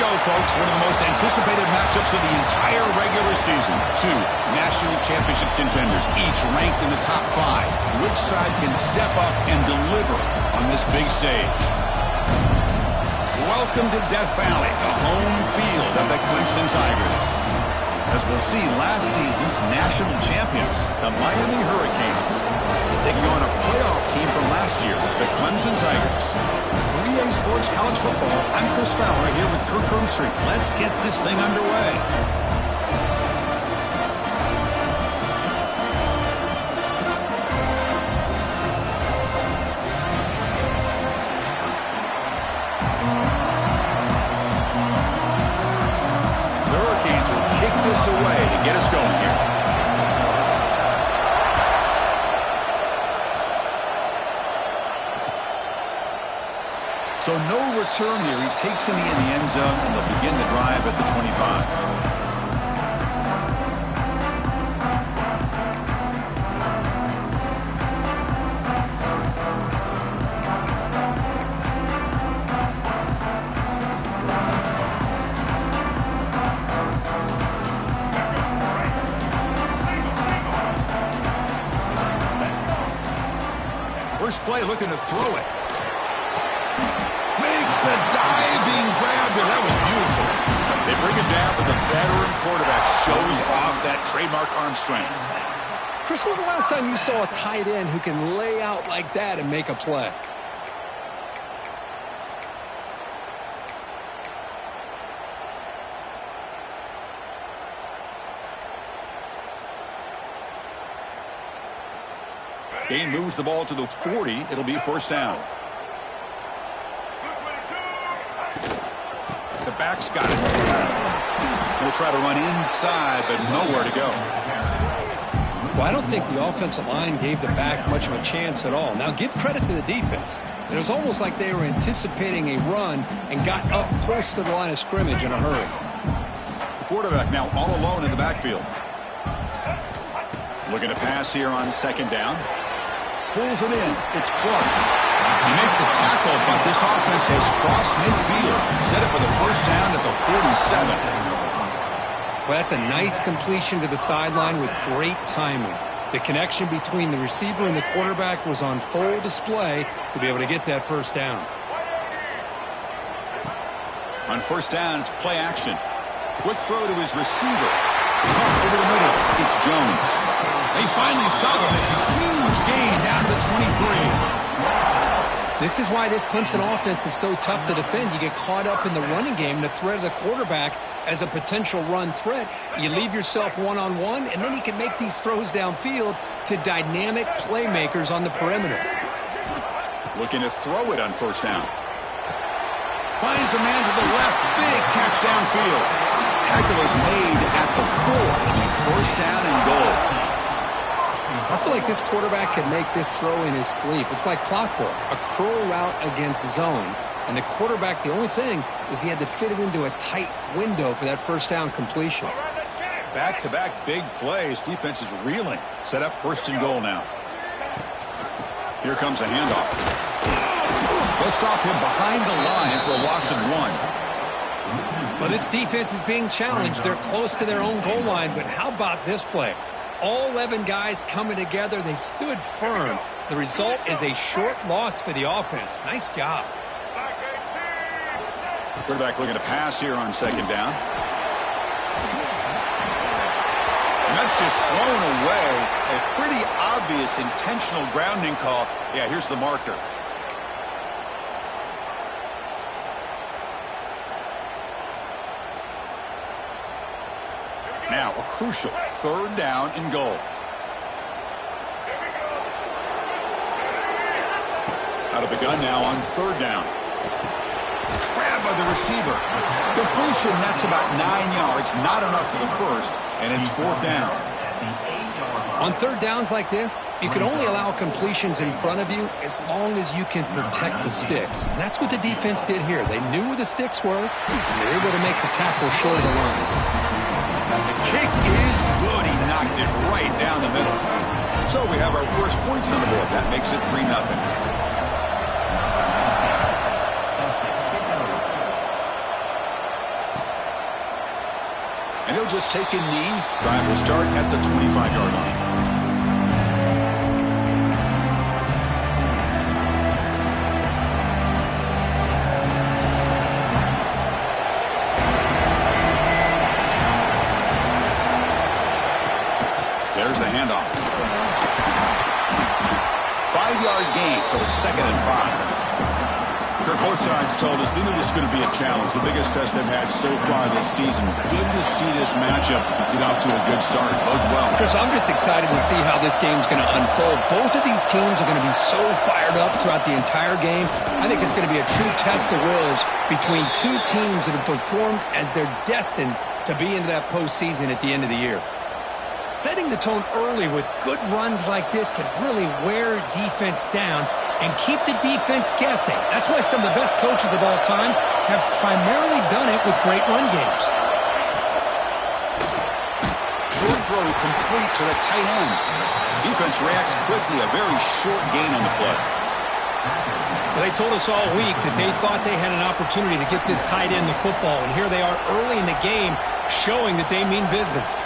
go, folks. One of the most anticipated matchups of the entire regular season. Two national championship contenders, each ranked in the top 5. Which side can step up and deliver on this big stage? Welcome to Death Valley, the home field of the Clemson Tigers. As we'll see, last season's national champions, the Miami Hurricanes, taking on a playoff team from last year, the Clemson Tigers. For EA Sports College Football, I'm Chris Fowler here with Kirk Herbstreit. Let's get this thing underway. The Hurricanes will kick this away to get us going here. So no return here. He takes him in the end zone, and they'll begin the drive at the 25. First play, looking to throw it. Makes the diving grab there. That was beautiful. They bring it down, but the veteran quarterback shows off that trademark arm strength. Chris, when was the last time you saw a tight end who can lay out like that and make a play? Gain moves the ball to the 40. It'll be first down. The back's got it. We'll try to run inside, but nowhere to go. Well, I don't think the offensive line gave the back much of a chance at all. Now, give credit to the defense. It was almost like they were anticipating a run and got up close to the line of scrimmage in a hurry. The quarterback now all alone in the backfield. Looking to pass here on second down. Pulls it in. It's Clark. You make the tackle, but this offense has crossed midfield. Set it for the first down at the 47. Well, that's a nice completion to the sideline with great timing. The connection between the receiver and the quarterback was on full display to be able to get that first down. On first down, it's play action. Quick throw to his receiver. Over the middle, it's Jones. They finally stop him. It's a huge gain down to the 23. This is why this Clemson offense is so tough to defend. You get caught up in the running game, the threat of the quarterback as a potential run threat. You leave yourself one-on-one, and then he can make these throws downfield to dynamic playmakers on the perimeter. Looking to throw it on first down. Finds a man to the left. Big catch downfield. Tackle is made at the 4. It'll be first down and goal. I feel like this quarterback can make this throw in his sleep. It's like clockwork, a curl route against zone. And the quarterback, the only thing is he had to fit it into a tight window for that first down completion. Back-to-back big plays. Defense is reeling. Set up first and goal now. Here comes a handoff. They'll stop him behind the line for a loss of 1. Well, this defense is being challenged. They're close to their own goal line, but how about this play? All 11 guys coming together. They stood firm. The result is a short loss for the offense. Nice job. Quarterback looking to pass here on second down. And that's just thrown away. A pretty obvious intentional grounding call. Yeah, here's the marker. Now a crucial third down and goal. Out of the gun now on third down. Grab by the receiver. Completion, that's about 9 yards. Not enough for the first, and it's fourth down. On third downs like this, you can only allow completions in front of you as long as you can protect the sticks. And that's what the defense did here. They knew where the sticks were, and they were able to make the tackle short of the line. The kick is good. He knocked it right down the middle. So we have our first points on the board. That makes it 3-0. just take a knee. Drive will start at the 25-yard line. There's the handoff. 5-yard gain, so it's 2nd and 5. Kirk, both sides told us they knew this was going to be a challenge, the biggest test they've had so far this season. Good to see this matchup get off to a good start. Bodes well. Chris, I'm just excited to see how this game's going to unfold. Both of these teams are going to be so fired up throughout the entire game. I think it's going to be a true test of wills between two teams that have performed as they're destined to be into that postseason at the end of the year. Setting the tone early with good runs like this can really wear defense down and keep the defense guessing. That's why some of the best coaches of all time have primarily done it with great run games. Short throw complete to the tight end. Defense reacts quickly, a very short gain on the play. Well, they told us all week that they thought they had an opportunity to get this tight end the football, and here they are early in the game showing that they mean business.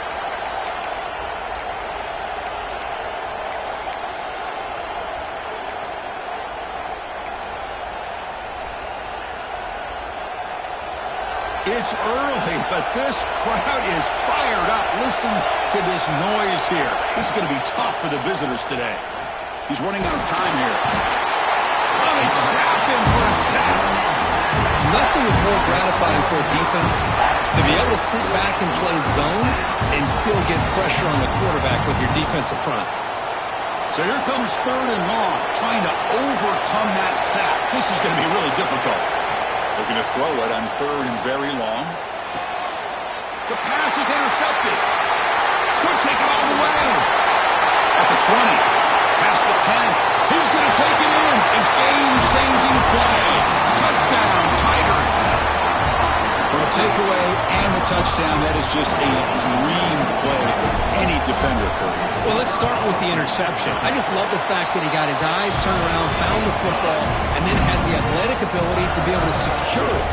It's early, but this crowd is fired up. Listen to this noise here. This is going to be tough for the visitors today. He's running out of time here. Oh, they trap him for a sack. Nothing is more gratifying for a defense to be able to sit back and play zone and still get pressure on the quarterback with your defensive front. So here comes 3rd and long, trying to overcome that sack. This is going to be really difficult. Looking to throw it on 3rd and very long. The pass is intercepted. Could take it all the way. At the 20. Past the 10. He's going to take it in. A game-changing play. Touchdown, Tigers. For the takeaway and the touchdown, that is just a dream play for any defender, Curry. Well, let's start with the interception. I just love the fact that he got his eyes turned around, found the football, and then has the athletic ability to be able to secure it.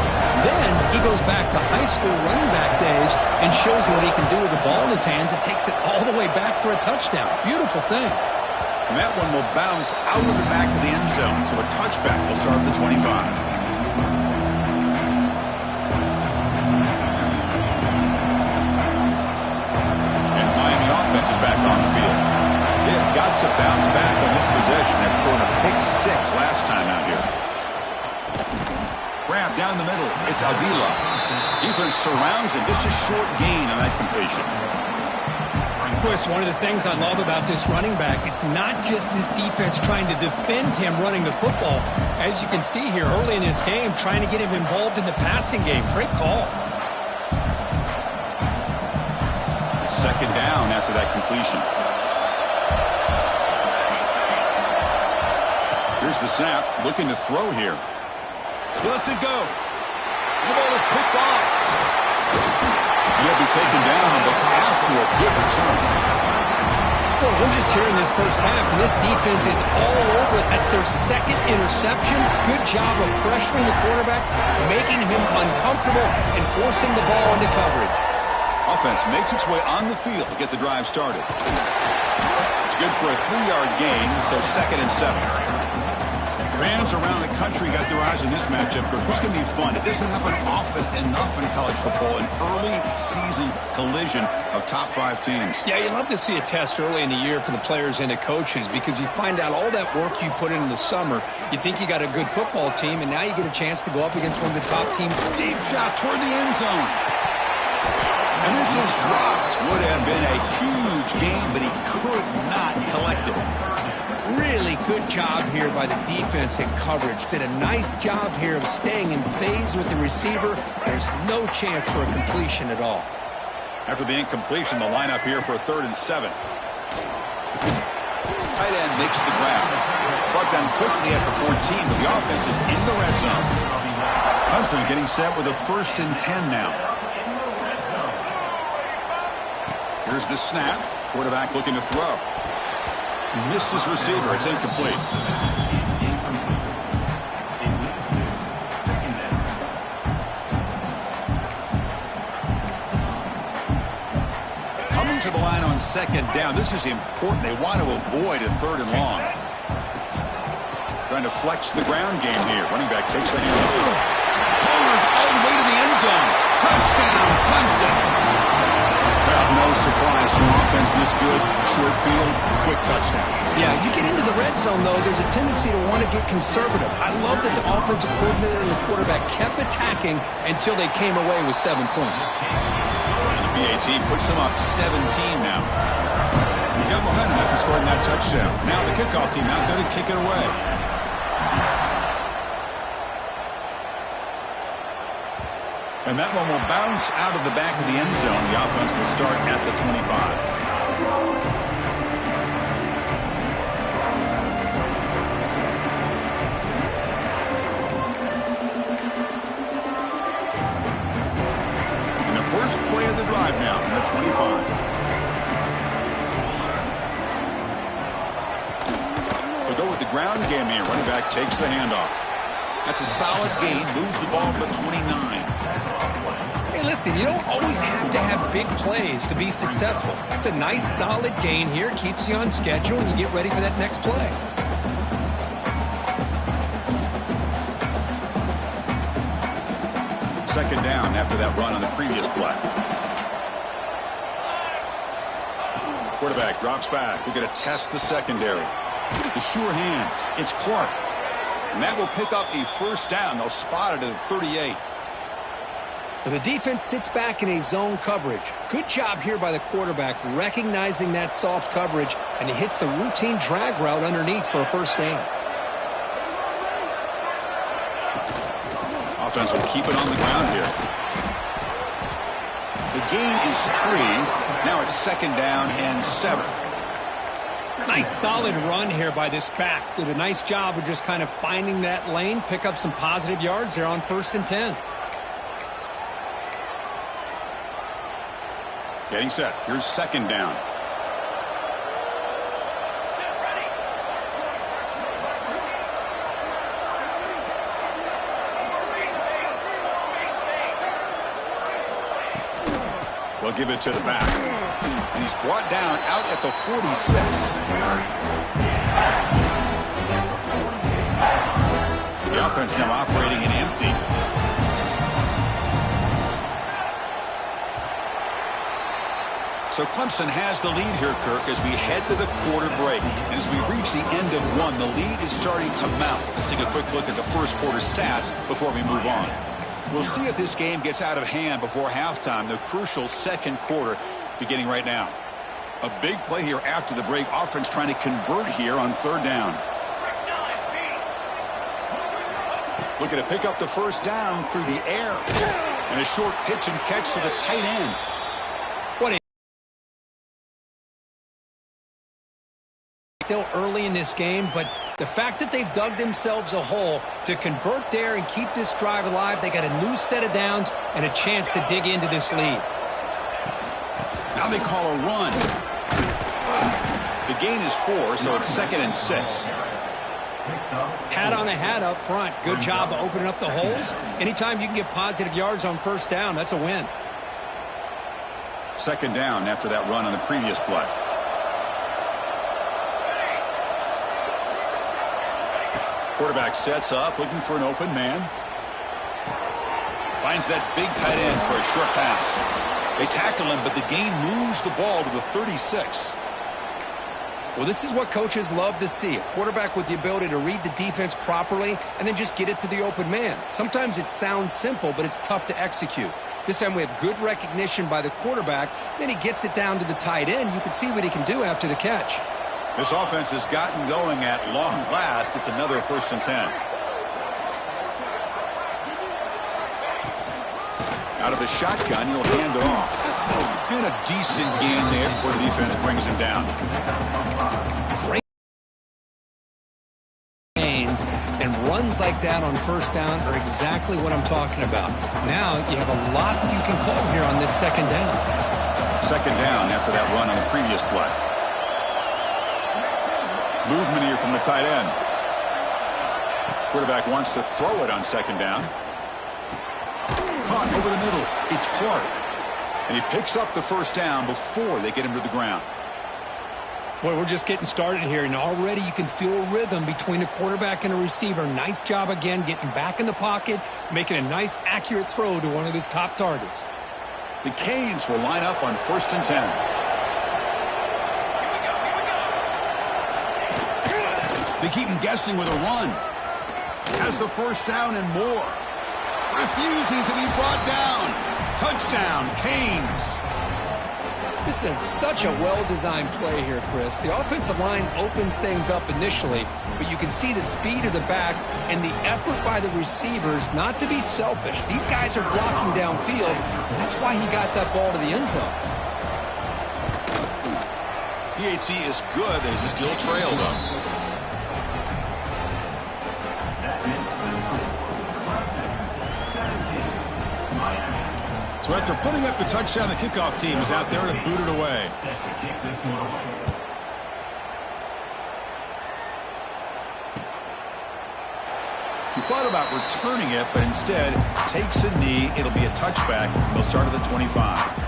Then he goes back to high school running back days and shows what he can do with the ball in his hands and takes it all the way back for a touchdown. Beautiful thing. And that one will bounce out of the back of the end zone, so a touchback will start at the 25. Is back on the field. They have got to bounce back on this possession after going a pick 6 last time out here. Grab down the middle. It's Avila. Defense surrounds him. Just a short gain on that completion. Chris, one of the things I love about this running back, it's not just this defense trying to defend him running the football. As you can see here early in this game, trying to get him involved in the passing game. Great call. 2nd down after that completion. Here's the snap. Looking to throw here. He lets it go. The ball is picked off. He'll be taken down, but after a good return. Well, we're just here in this first half, and this defense is all over it. That's their 2nd interception. Good job of pressuring the quarterback, making him uncomfortable, and forcing the ball into coverage. Offense makes its way on the field to get the drive started. It's good for a 3-yard gain, so 2nd and 7. Fans around the country got their eyes on this matchup. This is going to be fun. It doesn't happen often enough in college football, an early season collision of top 5 teams. Yeah, you love to see a test early in the year for the players and the coaches because you find out all that work you put in the summer. You think you got a good football team, and now you get a chance to go up against one of the top teams. Deep shot toward the end zone. And this is dropped. Would have been a huge game, but he could not collect it. Really good job here by the defense in coverage. Did a nice job here of staying in phase with the receiver. There's no chance for a completion at all. After the incompletion, the lineup here for a 3rd and 7. Tight end makes the grab. Brought down quickly at the 14, but the offense is in the red zone. Clemson getting set with a 1st and 10 now. Here's the snap. Quarterback looking to throw. He missed his receiver. It's incomplete. to the line on second down. This is important. They want to avoid a third and long. Trying to flex the ground game here. Running back takes the handoff. Bowlers all the way to the end zone. Touchdown, Clemson. Well, no surprise from offense this good. Short field, quick touchdown. Yeah, you get into the red zone, though, there's a tendency to want to get conservative. I love that the offensive coordinator and the quarterback kept attacking until they came away with 7 points. And the BAT puts them up 17 now. We got momentum after scoring that touchdown. Now the kickoff team out there to kick it away. And that one will bounce out of the back of the end zone. The offense will start at the 25. First play of the drive now from the 25. We'll go with the ground game here. Running back takes the handoff. That's a solid gain. Moves the ball to the 29. Hey, listen, you don't always have to have big plays to be successful. It's a nice, solid gain here. Keeps you on schedule, and you get ready for that next play. Second down after that run on the previous play. Quarterback drops back. We're going to test the secondary. The sure hands. It's Clark. And that will pick up a first down. They'll spot it at the 38. The defense sits back in a zone coverage. Good job here by the quarterback recognizing that soft coverage, and he hits the routine drag route underneath for a first down. Offense will keep it on the ground here. The gain is 3. Now it's second down and 7. Nice solid run here by this back. Did a nice job of just kind of finding that lane, pick up some positive yards there on 1st and 10. Getting set. Here's second down. We'll give it to the back. And he's brought down out at the 46. The offense now operating in empty. So Clemson has the lead here, Kirk, as we head to the quarter break. And as we reach the end of one, the lead is starting to mount. Let's take a quick look at the first quarter stats before we move on. We'll see if this game gets out of hand before halftime, the crucial second quarter beginning right now. A big play here after the break. Offense trying to convert here on third down. Looking to pick up the first down through the air. And a short pitch and catch to the tight end. Still early in this game, but the fact that they've dug themselves a hole to convert there and keep this drive alive, they got a new set of downs and a chance to dig into this lead. Now they call a run. The gain is 4, so it's second and 6. Hat on a hat up front. Good job of opening up the holes. Anytime you can get positive yards on first down, that's a win. Second down after that run on the previous play. Quarterback sets up, looking for an open man. Finds that big tight end for a short pass. They tackle him, but the gain moves the ball to the 36. Well, this is what coaches love to see. A quarterback with the ability to read the defense properly and then just get it to the open man. Sometimes it sounds simple, but it's tough to execute. This time we have good recognition by the quarterback. Then he gets it down to the tight end. You can see what he can do after the catch. This offense has gotten going at long last. It's another 1st and 10. Out of the shotgun, he'll hand it off. And a decent gain there before the defense brings him down. Great gains and runs like that on first down are exactly what I'm talking about. Now you have a lot that you can call here on this second down. Second down after that run on the previous play. Movement here from the tight end. Quarterback wants to throw it on second down. Caught over the middle. It's Clark. And he picks up the first down before they get him to the ground. Boy, we're just getting started here, and already you can feel a rhythm between a quarterback and a receiver. Nice job again getting back in the pocket, making a nice, accurate throw to one of his top targets. The Canes will line up on 1st and 10. They keep him guessing with a run. Has the first down and more. Refusing to be brought down. Touchdown, Canes. This is such a well-designed play here, Chris. The offensive line opens things up initially, but you can see the speed of the back and the effort by the receivers not to be selfish. These guys are blocking downfield, and that's why he got that ball to the end zone. PHC is good as still trailed them. So after putting up the touchdown, the kickoff team is out there to boot it away. He thought about returning it, but instead takes a knee. It'll be a touchback. They'll start at the 25.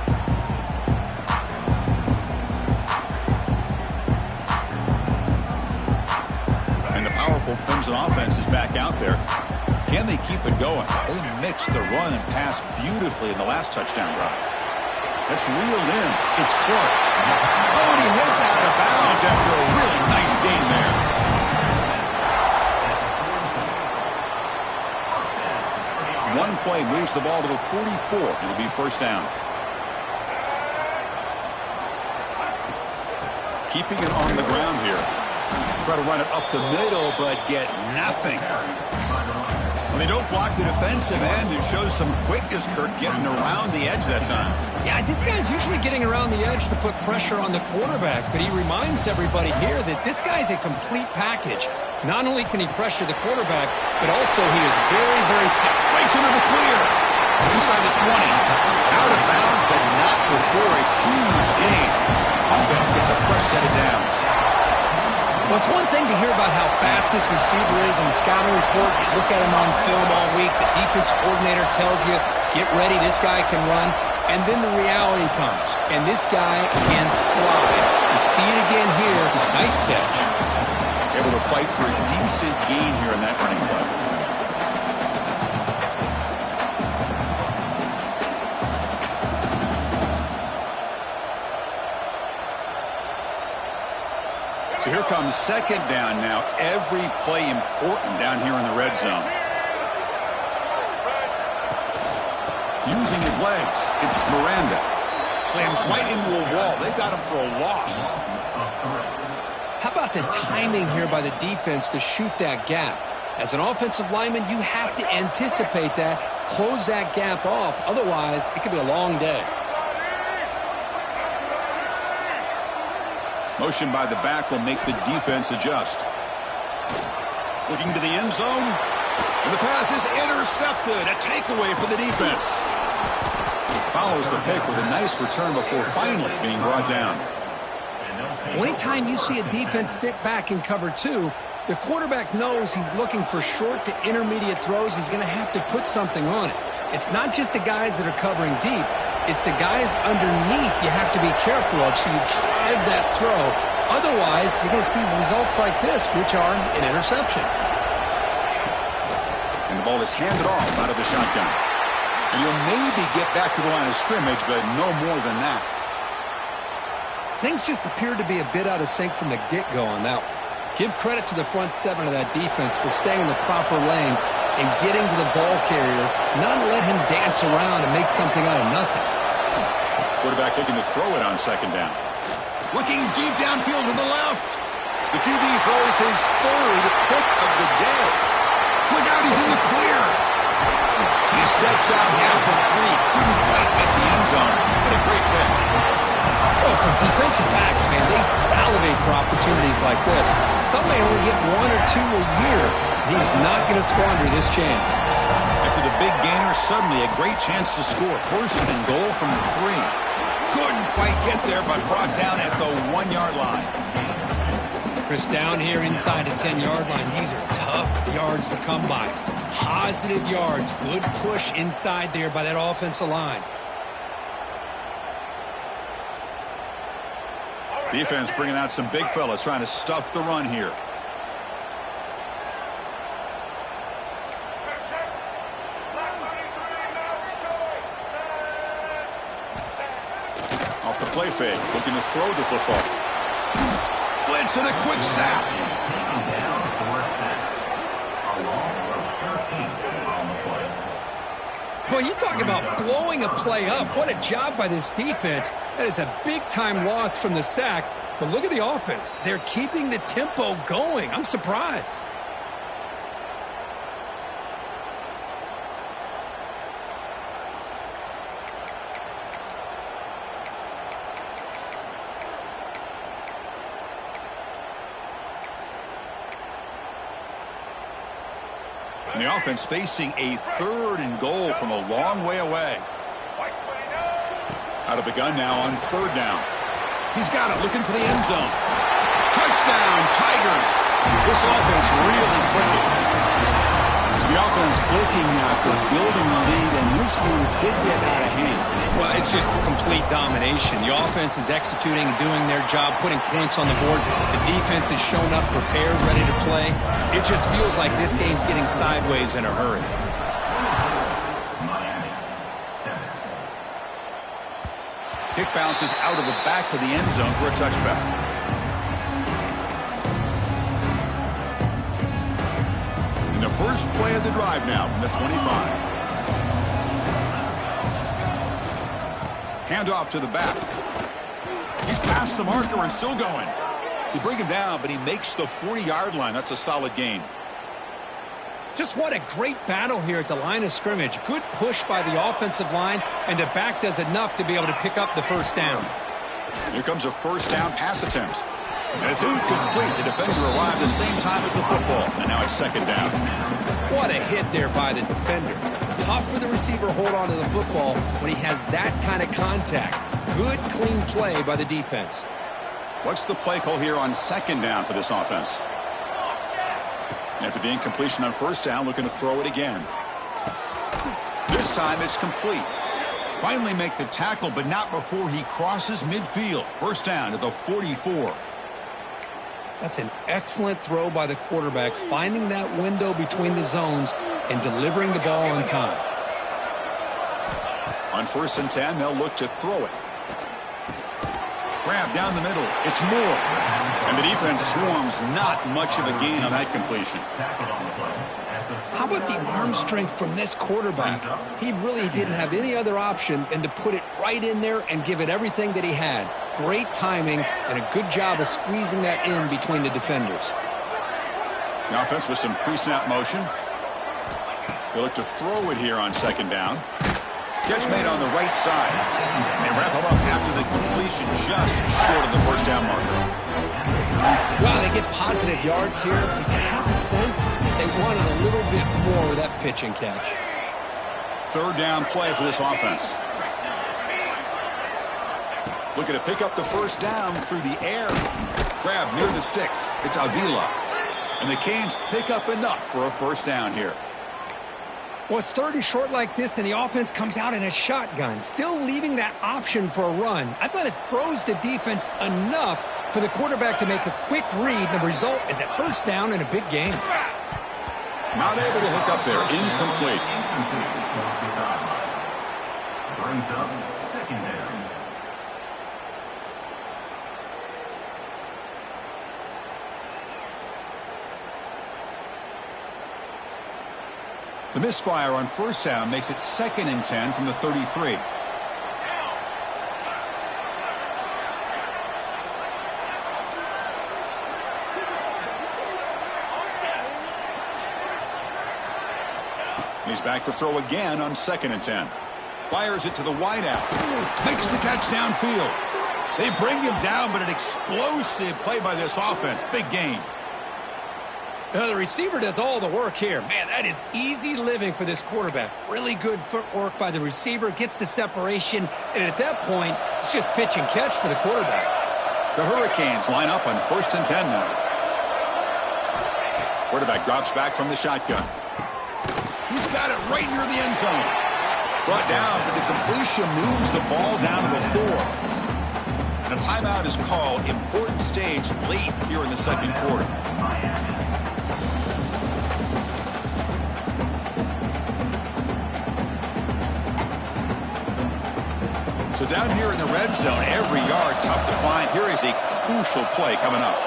And the powerful Clemson offense is back out there. Can they keep it going? They mixed the run and pass beautifully in the last touchdown drive. That's reeled in. It's Clark. Oh, and he heads out of bounds after a really nice gain there. One play moves the ball to the 44. It'll be first down. Keeping it on the ground here. Try to run it up the middle, but get nothing. When they don't block the defensive end, it shows some quickness, Kirk, getting around the edge that time. Yeah, this guy's usually getting around the edge to put pressure on the quarterback, but he reminds everybody here that this guy's a complete package. Not only can he pressure the quarterback, but also he is very, very tight. Breaks into the clear. Inside the 20. Out of bounds, but not before a huge gain. Offense gets a fresh set of downs. Well, it's one thing to hear about how fast this receiver is in the scouting report. You look at him on film all week. The defense coordinator tells you, get ready, this guy can run. And then the reality comes, and this guy can fly. You see it again here. Nice catch. Able to fight for a decent gain here in that running play. So here comes second down now. Every play important down here in the red zone. Using his legs, it's Miranda. Slams right into a wall. They've got him for a loss. How about the timing here by the defense to shoot that gap? As an offensive lineman, you have to anticipate that, close that gap off. Otherwise, it could be a long day. Motion by the back will make the defense adjust. Looking to the end zone. And the pass is intercepted. A takeaway for the defense. Follows the pick with a nice return before finally being brought down. Anytime you see a defense sit back and cover two, the quarterback knows he's looking for short to intermediate throws. He's going to have to put something on it. It's not just the guys that are covering deep. It's the guys underneath you have to be careful of, so you drive that throw. Otherwise, you're going to see results like this, which are an interception. And the ball is handed off out of the shotgun. And you'll maybe get back to the line of scrimmage, but no more than that. Things just appeared to be a bit out of sync from the get-go on that one. Give credit to the front seven of that defense for staying in the proper lanes and getting to the ball carrier, not let him dance around and make something out of nothing. Quarterback looking to throw it on second down. Looking deep downfield to the left. The QB throws his third pick of the day. Look out, he's in the clear. He steps out now for three. Couldn't quite get the end zone, but a great pick. Oh, for defensive backs, man, they salivate for opportunities like this. Some may only get one or two a year. He's not going to squander this chance. After the big gainer, suddenly a great chance to score. First and goal from the 3. Couldn't quite get there, but brought down at the 1-yard line. Chris, down here inside the 10-yard line, these are tough yards to come by. Positive yards. Good push inside there by that offensive line. Defense bringing out some big fellas trying to stuff the run here. Off the play fake, looking to throw the football. Blitz and a quick sack. Boy, you talk about blowing a play up. What a job by this defense. That is a big-time loss from the sack. But look at the offense. They're keeping the tempo going. I'm surprised. And the offense facing a 3rd and goal from a long way away. Out of the gun now on 3rd down. He's got it, looking for the end zone. Touchdown, Tigers! This offense really clicking. So the offense clicking now, building the lead, and this one could get out of hand. Well, it's just a complete domination. The offense is executing, doing their job, putting points on the board. The defense has shown up, prepared, ready to play. It just feels like this game's getting sideways in a hurry. Kick bounces out of the back of the end zone for a touchback. And the first play of the drive now from the 25. Handoff to the back. He's past the marker and still going. They bring him down, but he makes the 40-yard line. That's a solid gain. Just what a great battle here at the line of scrimmage. Good push by the offensive line, and the back does enough to be able to pick up the first down. Here comes a first down pass attempt. And it's incomplete. The defender arrived the same time as the football, and now it's 2nd down. What a hit there by the defender. Tough for the receiver to hold on to the football when he has that kind of contact. Good, clean play by the defense. What's the play call here on 2nd down for this offense? After the incompletion on 1st down, looking to throw it again. This time it's complete. Finally make the tackle, but not before he crosses midfield. 1st down to the 44. That's an excellent throw by the quarterback, finding that window between the zones and delivering the ball on time. On 1st and 10, they'll look to throw it. Grab down the middle. It's Moore. And the defense swarms. Not much of a gain on that completion. How about the arm strength from this quarterback? He really didn't have any other option than to put it right in there and give it everything that he had. Great timing and a good job of squeezing that in between the defenders. The offense with some pre-snap motion. They look to throw it here on 2nd down. Catch made on the right side. They wrap him up after the completion, just short of the 1st down marker. Well, they get positive yards here. You can have a sense they wanted a little bit more with that pitch and catch. 3rd down play for this offense. Looking to pick up the 1st down through the air. Grab near the sticks. It's Avila. And the Canes pick up enough for a 1st down here. Well, it's 3rd and short like this, and the offense comes out in a shotgun, still leaving that option for a run. I thought it throws the defense enough for the quarterback to make a quick read. The result is a 1st down in a big game. Not able to hook up there. Incomplete. Brings up 2nd down. The misfire on 1st down makes it 2nd and 10 from the 33. He's back to throw again on 2nd and 10. Fires it to the wideout. Makes the catch downfield. They bring him down, but an explosive play by this offense. Big gain. The receiver does all the work here. Man, that is easy living for this quarterback. Really good footwork by the receiver, gets the separation, and at that point, it's just pitch and catch for the quarterback. The Hurricanes line up on 1st and 10 now. Quarterback drops back from the shotgun. He's got it right near the end zone. Brought down, but the completion moves the ball down to the 4. And And a timeout is called. Important stage late here in the second quarter. So down here in the red zone, every yard tough to find. Here is a crucial play coming up.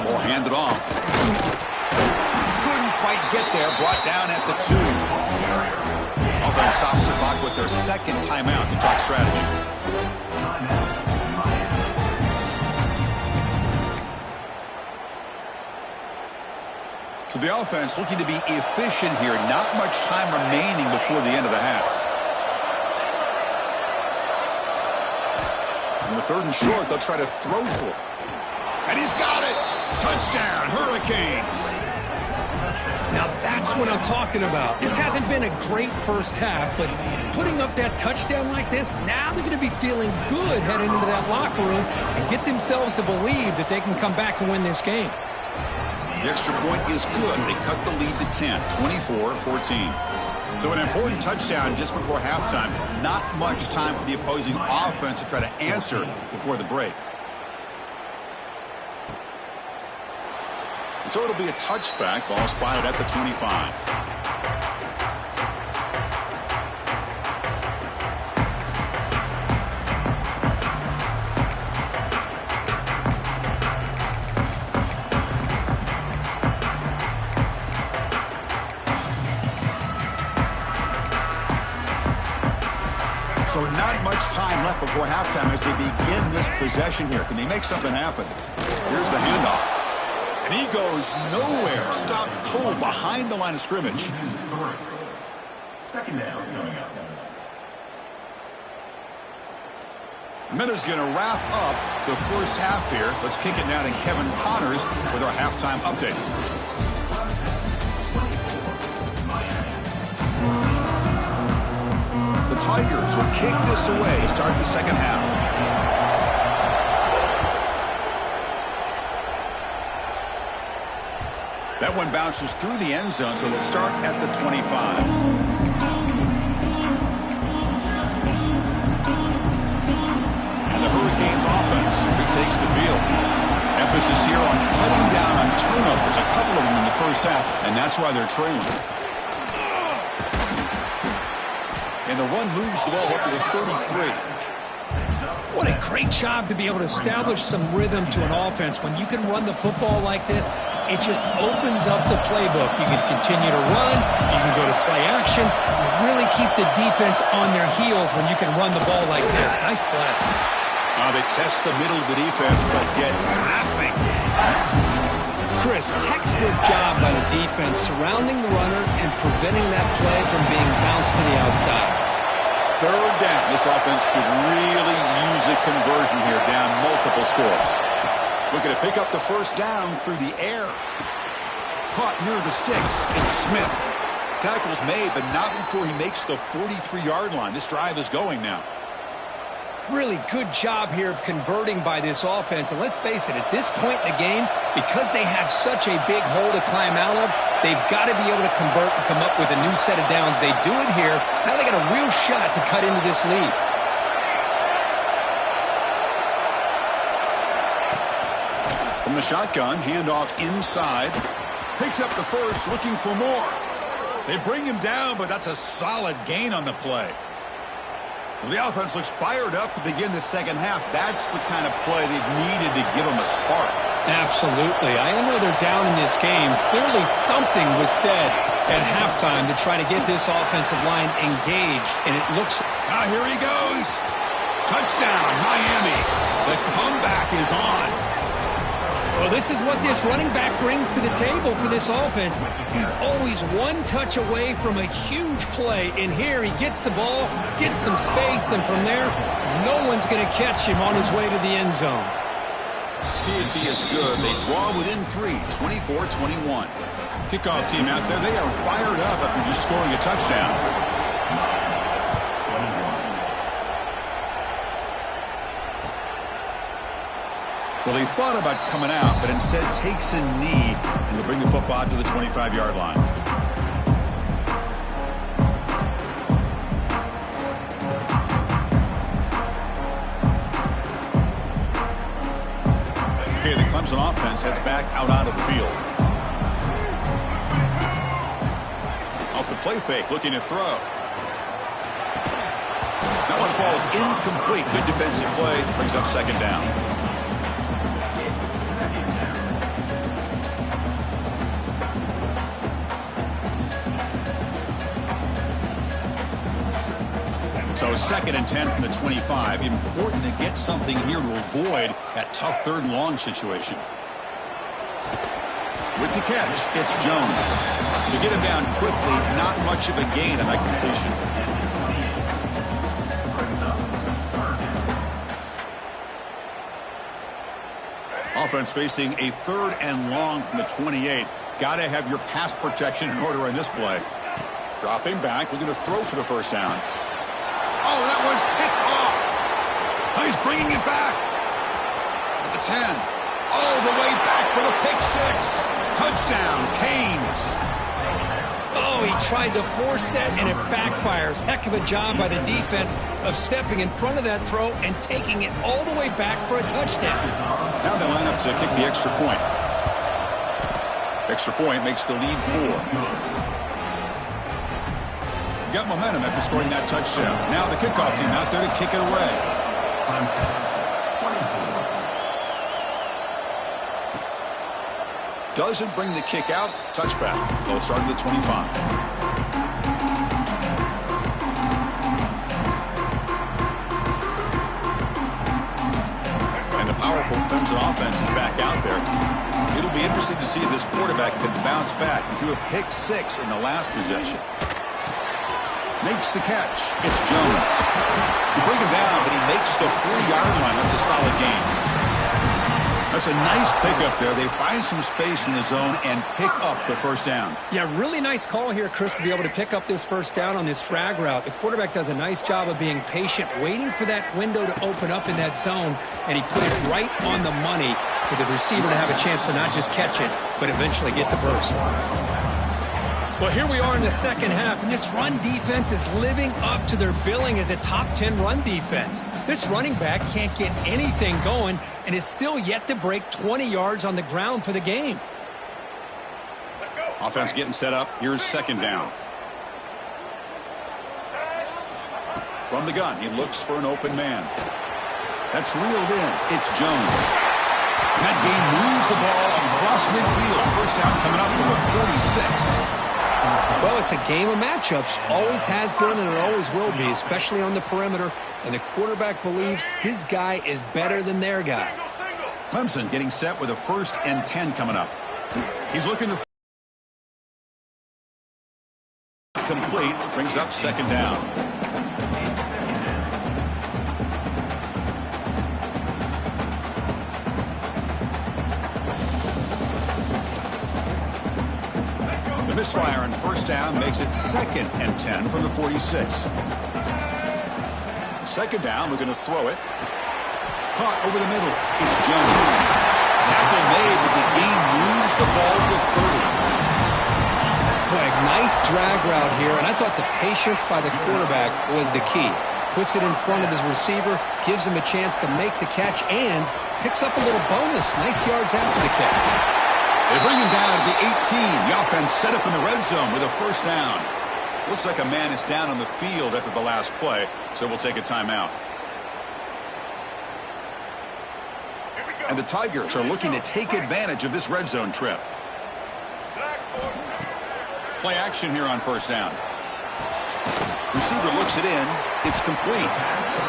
Ball handed off. Couldn't quite get there. Brought down at the 2. Offense stops the clock with their second timeout to talk strategy. So the offense looking to be efficient here. Not much time remaining before the end of the half. On the 3rd and short, they'll try to throw for it. And he's got it. Touchdown, Hurricanes. Now that's what I'm talking about. This hasn't been a great first half, but putting up that touchdown like this, now they're going to be feeling good heading into that locker room and get themselves to believe that they can come back and win this game. The extra point is good. They cut the lead to 10, 24-14. So an important touchdown just before halftime. Not much time for the opposing offense to try to answer before the break. So it'll be a touchback. Ball spotted at the 25. So not much time left before halftime as they begin this possession here. Can they make something happen? Here's the handoff. And he goes nowhere. Stop cold behind the line of scrimmage. Second down coming up. Miller's going to wrap up the first half here. Let's kick it now to Kevin Connors with our halftime update. The Tigers will kick this away to start the second half. That one bounces through the end zone, so they'll start at the 25. And the Hurricanes offense retakes the field. Emphasis here on cutting down on turnovers, a couple of them in the first half, and that's why they're trailing. And the run moves the ball up to the 33. What a great job to be able to establish some rhythm to an offense. When you can run the football like this, it just opens up the playbook. You can continue to run. You can go to play action. You really keep the defense on their heels when you can run the ball like this. Nice play. They test the middle of the defense, but get nothing. Chris, textbook job by the defense surrounding the runner and preventing that play from being bounced to the outside. 3rd down. This offense could really use a conversion here, down multiple scores. Looking to pick up the first down through the air. Caught near the sticks. It's Smith. Tackle's made, but not before he makes the 43-yard line. This drive is going now. Really good job here of converting by this offense. And let's face it, at this point in the game, because they have such a big hole to climb out of, they've got to be able to convert and come up with a new set of downs. They do it here. Now they got a real shot to cut into this lead. From the shotgun, handoff inside. Picks up the first, looking for more. They bring him down, but that's a solid gain on the play. Well, the offense looks fired up to begin the second half. That's the kind of play they've needed to give them a spark. Absolutely. I know they're down in this game. Clearly something was said at halftime to try to get this offensive line engaged, and it looks... Now here he goes. Touchdown, Miami. The comeback is on. Well, this is what this running back brings to the table for this offense. He's always one touch away from a huge play. And here he gets the ball, gets some space, and from there, no one's going to catch him on his way to the end zone. P&T is good. They draw within 3, 24-21. Kickoff team out there, they are fired up after just scoring a touchdown. Well, he thought about coming out, but instead takes a knee and will bring the football to the 25-yard line. Clemson offense heads back out onto the field. Off the play fake, looking to throw. That one falls incomplete. Good defensive play. Brings up second down. So 2nd and 10 from the 25. Important to get something here to avoid that tough 3rd and long situation. With the catch, it's Jones. To get him down quickly, not much of a gain on that completion. Offense facing a 3rd and long from the 28. Got to have your pass protection in order on this play. Dropping back, looking to throw for the first down. Oh, that one's picked off. Oh, he's bringing it back. At the 10. All the way back for the pick 6. Touchdown, Canes. Oh, he tried to force it, and it backfires. Heck of a job by the defense of stepping in front of that throw and taking it all the way back for a touchdown. Now they line up to kick the extra point. Extra point makes the lead 4. Got momentum after scoring that touchdown. Now the kickoff team out there to kick it away. Doesn't bring the kick out. Touchback. They'll start at the 25. And the powerful Clemson offense is back out there. It'll be interesting to see if this quarterback can bounce back. He threw a pick 6 in the last possession. Makes the catch. It's Jones. You bring him down, but he makes the 4-yard line. That's a solid gain. That's a nice pickup there. They find some space in the zone and pick up the first down. Yeah, really nice call here, Chris, to be able to pick up this first down on this drag route. The quarterback does a nice job of being patient, waiting for that window to open up in that zone, and he put it right on the money for the receiver to have a chance to not just catch it, but eventually get the first. Well, here we are in the second half, and this run defense is living up to their billing as a top 10 run defense. This running back can't get anything going and is still yet to break 20 yards on the ground for the game. Offense getting set up. Here's second down. From the gun, he looks for an open man. That's reeled in. It's Jones. And that game moves the ball across midfield. First down coming up from the 46. Well, it's a game of matchups. Always has been and it always will be, especially on the perimeter. And the quarterback believes his guy is better than their guy. Clemson getting set with a 1st and 10 coming up. He's looking to complete. Brings up second down. Misfire on first down makes it 2nd and 10 from the 46. Second down, we're going to throw it. Caught over the middle. It's Jones. Tackle made, but the game moves the ball to 30. Boy, nice drag route here, and I thought the patience by the quarterback was the key. Puts it in front of his receiver, gives him a chance to make the catch, and picks up a little bonus. Nice yards after the catch. They bring him down at the 18. The offense set up in the red zone with a first down. Looks like a man is down on the field after the last play, so we'll take a timeout. And the Tigers are looking to take advantage of this red zone trip. Play action here on first down. Receiver looks it in. It's complete.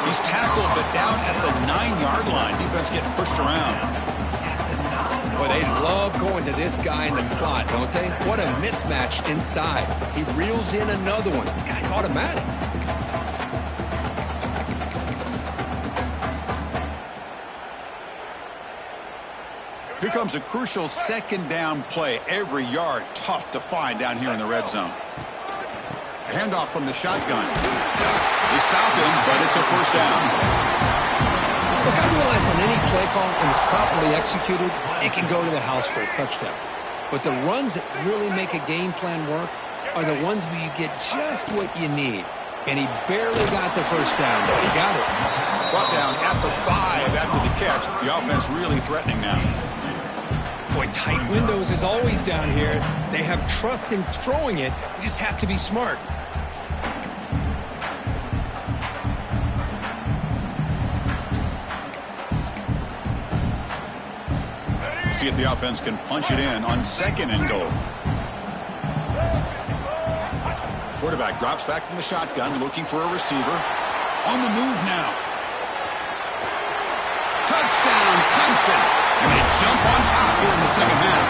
He's tackled, but down at the 9-yard line. Defense getting pushed around. Boy, they love going to this guy in the slot, don't they? What a mismatch inside. He reels in another one. This guy's automatic. Here comes a crucial second down play. Every yard tough to find down here in the red zone. A handoff from the shotgun. They stop him, but it's a first down. Look, I realize on any play call, when it's properly executed, it can go to the house for a touchdown. But the runs that really make a game plan work are the ones where you get just what you need. And he barely got the first down, but he got it. Brought down at the 5 after the catch. The offense really threatening now. Boy, tight windows is always down here. They have trust in throwing it. You just have to be smart. See if the offense can punch it in on 2nd and goal. Quarterback drops back from the shotgun, looking for a receiver. On the move now. Touchdown, Clemson. And they jump on top here in the second half.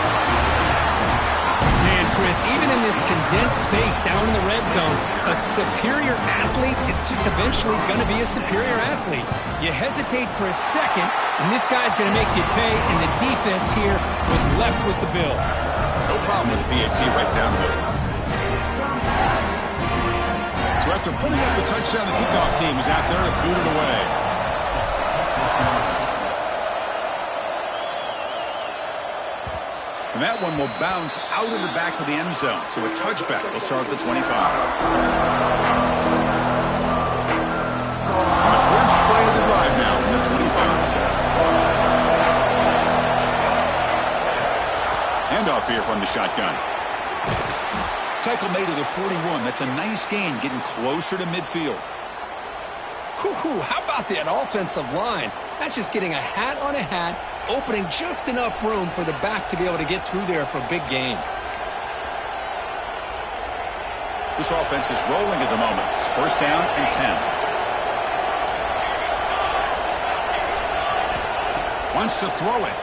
Man, Chris, even in this condensed space down in the red zone, a superior athlete is just eventually going to be a superior athlete. You hesitate for a second, and this guy's going to make you pay, and the defense here was left with the bill. No problem with the BAT right down there. So after putting up the touchdown, the kickoff team is out there to boot it away. And that one will bounce out of the back of the end zone. So a touchback will start at the 25. And the first play of the drive now from the 25. Handoff here from the shotgun. Tackle made at the 41. That's a nice gain, getting closer to midfield. Whew, how about that offensive line? That's just getting a hat on a hat, opening just enough room for the back to be able to get through there for a big gain. This offense is rolling at the moment. It's first down and 10. Wants to throw it.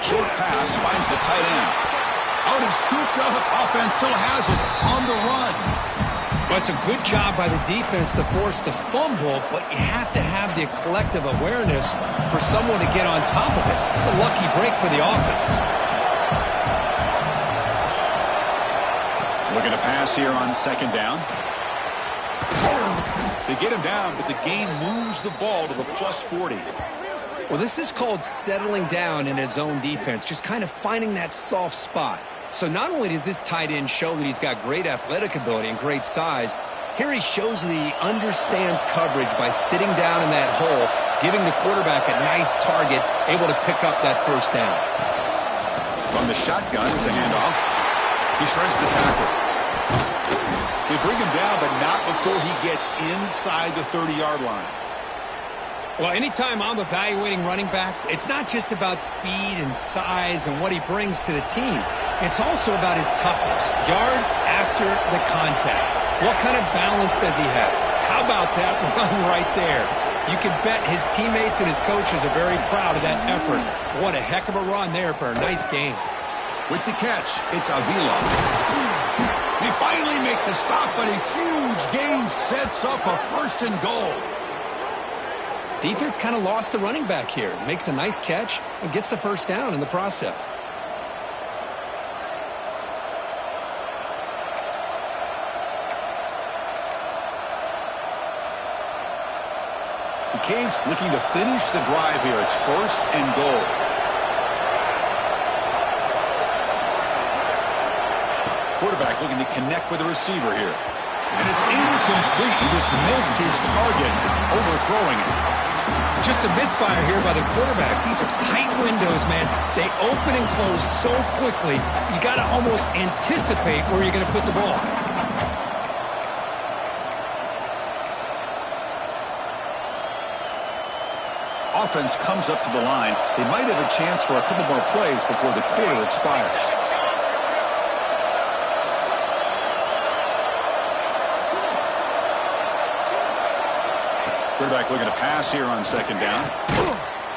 Short pass finds the tight end. Out and scooped up. Offense still has it on the run. Well, it's a good job by the defense to force the fumble, but you have to have the collective awareness for someone to get on top of it. It's a lucky break for the offense. Looking to pass here on 2nd down. They get him down, but the gain moves the ball to the +40. Well, this is called settling down in his own defense, just kind of finding that soft spot. So not only does this tight end show that he's got great athletic ability and great size, here he shows that he understands coverage by sitting down in that hole, giving the quarterback a nice target, able to pick up that first down. From the shotgun, it's a handoff. He shreds the tackle. They bring him down, but not before he gets inside the 30-yard line. Well, anytime I'm evaluating running backs, it's not just about speed and size and what he brings to the team. It's also about his toughness, yards after the contact. What kind of balance does he have? How about that run right there? You can bet his teammates and his coaches are very proud of that effort. What a heck of a run there for a nice game. With the catch, it's Avila. They finally make the stop, but a huge gain sets up a 1st and goal. Defense kind of lost the running back here. Makes a nice catch and gets the first down in the process. The Canes looking to finish the drive here. It's 1st and goal. Quarterback looking to connect with the receiver here. And it's incomplete. He just missed his target, overthrowing it. Just a misfire here by the quarterback. These are tight windows, man. They open and close so quickly, you got to almost anticipate where you're going to put the ball. Offense comes up to the line. They might have a chance for a couple more plays before the quarter expires. Quarterback looking to pass here on 2nd down.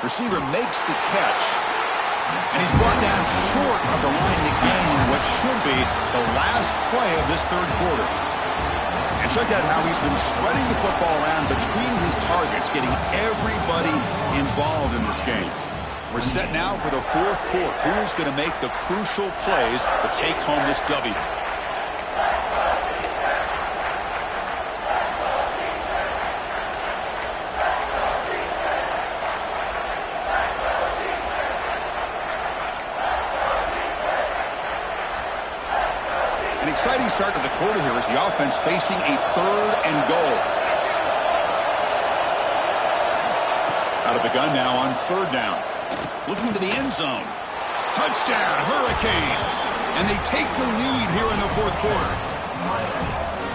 Receiver makes the catch. And he's brought down short of the line to gain what should be the last play of this 3rd quarter. And check out how he's been spreading the football around between his targets, getting everybody involved in this game. We're set now for the 4th quarter. Who's going to make the crucial plays to take home this W? Exciting start to the quarter here as the offense facing a 3rd and goal. Out of the gun now on 3rd down. Looking to the end zone. Touchdown, Hurricanes. And they take the lead here in the fourth quarter.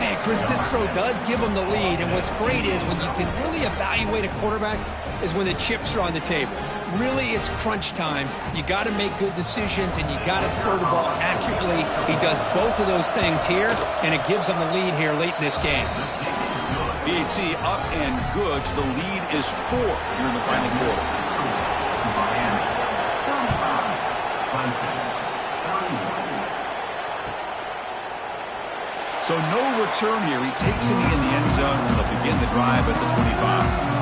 Hey, Chris, this throw does give them the lead, and what's great is when you can really evaluate a quarterback is when the chips are on the table. Really, it's crunch time. You got to make good decisions, and you got to throw the ball accurately. He does both of those things here, and it gives them the lead here late in this game. BAT up and good. The lead is 4 here in the final quarter. So no return here. He takes a knee in the end zone, and they'll begin the drive at the 25.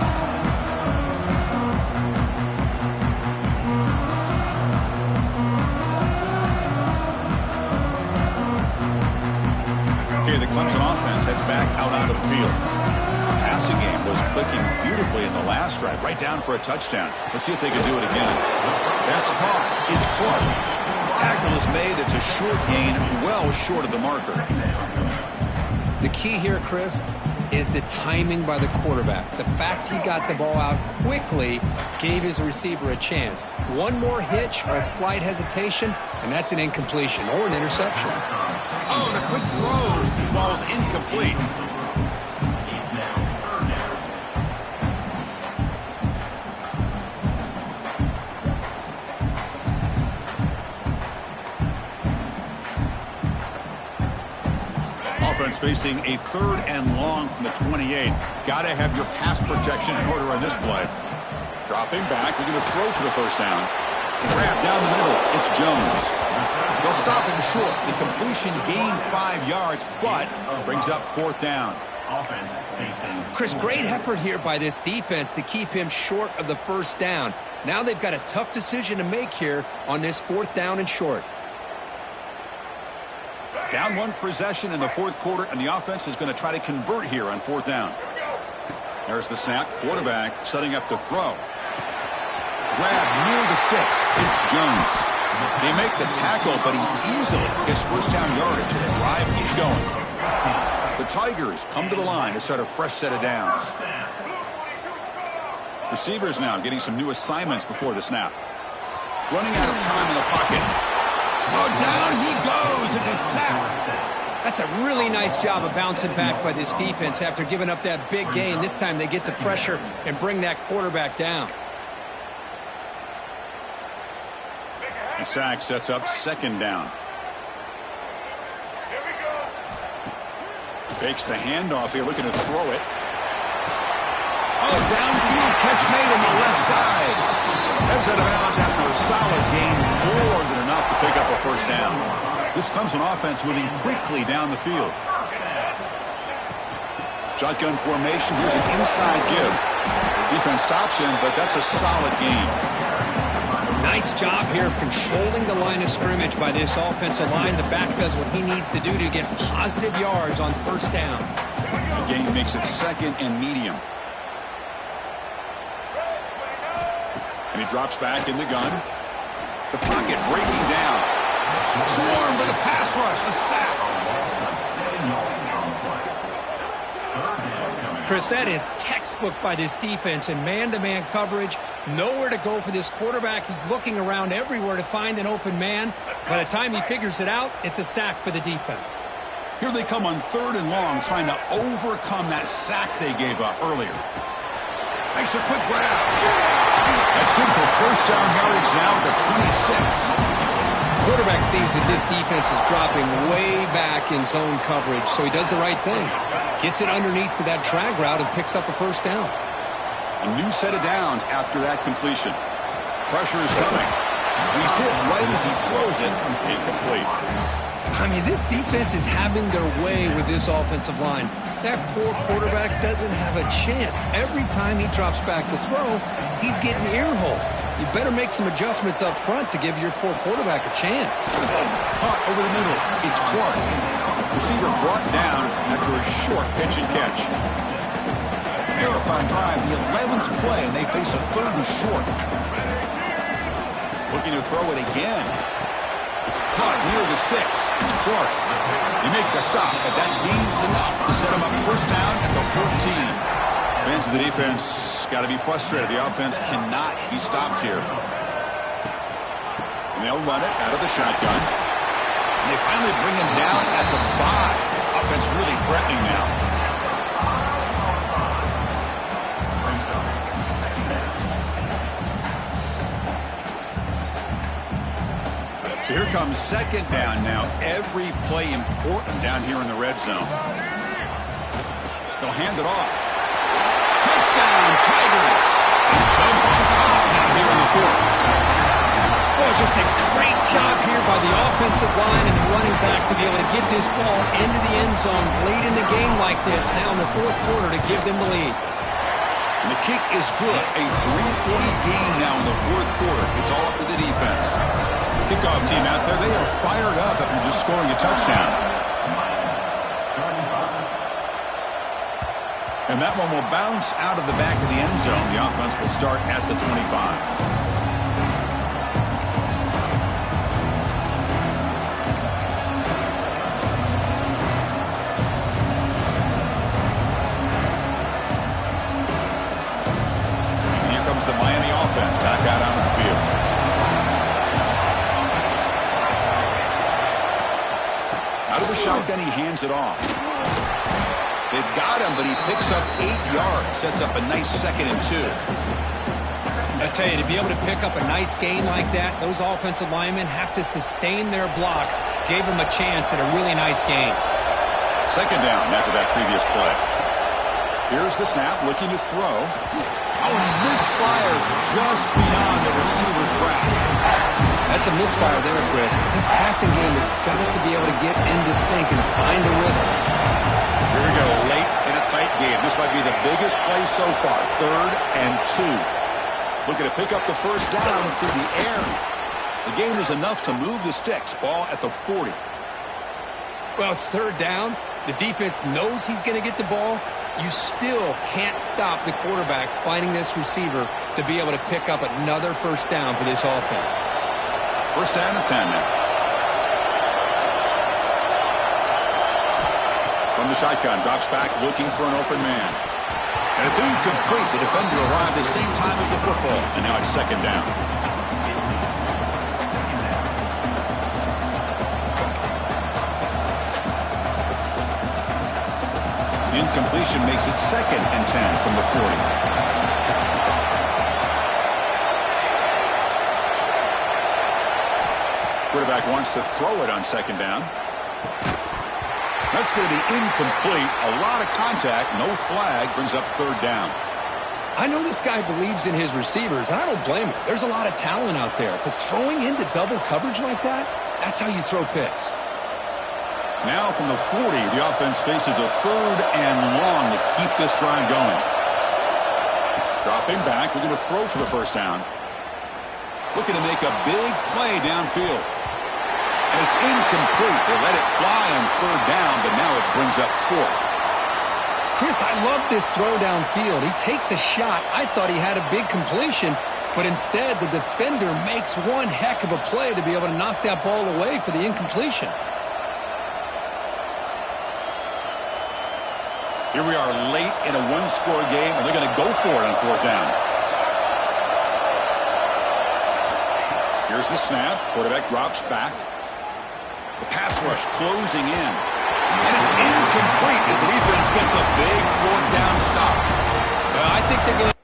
The Clemson offense heads back out onto the field. The passing game was clicking beautifully in the last drive, right down for a touchdown. Let's see if they can do it again. That's caught. It's Clark. Tackle is made. It's a short gain, well short of the marker. The key here, Chris, is the timing by the quarterback. The fact he got the ball out quickly gave his receiver a chance. One more hitch or a slight hesitation, and that's an incompletion or an interception. Oh, the quick throw falls incomplete. Offense facing a 3rd and long from the 28. Got to have your pass protection in order on this play. Dropping back, they're going to throw for the first down. Grab down the middle. It's Jones. They'll stop him short. The completion gained 5 yards, but brings up 4th down. Chris, great effort here by this defense to keep him short of the first down. Now they've got a tough decision to make here on this 4th down and short. Down 1 possession in the fourth quarter, and the offense is going to try to convert here on 4th down. There's the snap. Quarterback setting up to throw. Grab near the sticks. It's Jones. They make the tackle, but he easily gets first down yardage, and the drive keeps going. The Tigers come to the line to start a fresh set of downs. Receivers now getting some new assignments before the snap. Running out of time in the pocket. Oh, down he goes. It's a sack. That's a really nice job of bouncing back by this defense after giving up that big gain. This time they get the pressure and bring that quarterback down. And sack sets up 2nd down. Fakes the handoff here, looking to throw it. Oh, downfield catch made on the left side. Heads out of bounds after a solid gain, more than enough to pick up a first down. This Clemson offense moving quickly down the field. Shotgun formation. Here's an inside give. Defense stops him, but that's a solid gain. Nice job here of controlling the line of scrimmage by this offensive line. The back does what he needs to do to get positive yards on first down. The gain makes it 2nd and medium. And he drops back in the gun. The pocket breaking down. Swarmed with a pass rush. A sack. Chris, that is textbook by this defense in man-to-man coverage. Nowhere to go for this quarterback. He's looking around everywhere to find an open man. By the time he figures it out, it's a sack for the defense. Here they come on 3rd and long, trying to overcome that sack they gave up earlier. Makes a quick grab. That's good for first down yardage now at the 26. Quarterback sees that this defense is dropping way back in zone coverage, so he does the right thing. Gets it underneath to that drag route and picks up a first down. A new set of downs after that completion. Pressure is coming. He's hit right as he throws it. Incomplete. I mean, this defense is having their way with this offensive line. That poor quarterback doesn't have a chance. Every time he drops back to throw, he's getting earholed. You better make some adjustments up front to give your poor quarterback a chance. Caught over the middle. It's Clark. Receiver brought down after a short pitch and catch. Marathon drive, the 11th play, and they face a 3rd and short. Looking to throw it again. Caught near the sticks. It's Clark. They make the stop, but that gains enough to set him up first down at the 14. Fans of the defense got to be frustrated. The offense cannot be stopped here. And they'll run it out of the shotgun. And they finally bring him down at the 5. Offense really threatening now. So here comes second down now. Every play important down here in the red zone. They'll hand it off. Touchdown, Tigers. And jump on top now here in the 4th. Boy, just a great job here by the offensive line and the running back to be able to get this ball into the end zone late in the game like this now in the 4th quarter to give them the lead. And the kick is good. A 3-point game now in the 4th quarter. It's all up to the defense. Kickoff team out there, they are fired up after just scoring a touchdown. And that one will bounce out of the back of the end zone. The offense will start at the 25. The Miami offense back out onto the field. Out of the shotgun, he hands it off. They've got him, but he picks up 8 yards, sets up a nice 2nd and 2. I tell you, to be able to pick up a nice gain like that, those offensive linemen have to sustain their blocks. Gave him a chance at a really nice gain. 2nd down after that previous play. Here's the snap, looking to throw. Oh, and he misfires just beyond the receiver's grasp. That's a misfire there, Chris. This passing game has got to be able to get into sync and find a rhythm. Here we go, late in a tight game. This might be the biggest play so far, 3rd and 2. Looking to pick up the first down through the air. The gain is enough to move the sticks. Ball at the 40. Well, it's 3rd down. The defense knows he's going to get the ball. You still can't stop the quarterback finding this receiver to be able to pick up another first down for this offense. First down and 10 now. From the shotgun, drops back looking for an open man. And it's incomplete. The defender arrived the same time as the football. And now it's 2nd down. Incompletion makes it 2nd and 10 from the 40. Quarterback wants to throw it on 2nd down. That's going to be incomplete. A lot of contact, no flag, brings up 3rd down. I know this guy believes in his receivers, and I don't blame him. There's a lot of talent out there, but throwing into double coverage like that, that's how you throw picks. Now from the 40, the offense faces a 3rd and long to keep this drive going. Dropping back, looking to throw for the first down. Looking to make a big play downfield. And it's incomplete. They let it fly on 3rd down, but now it brings up 4th. Chris, I love this throw downfield. He takes a shot. I thought he had a big completion, but instead the defender makes one heck of a play to be able to knock that ball away for the incompletion. Here we are late in a 1-score game, and they're going to go for it on 4th down. Here's the snap. Quarterback drops back. The pass rush closing in. And it's incomplete as the defense gets a big 4th down stop. I think they're going to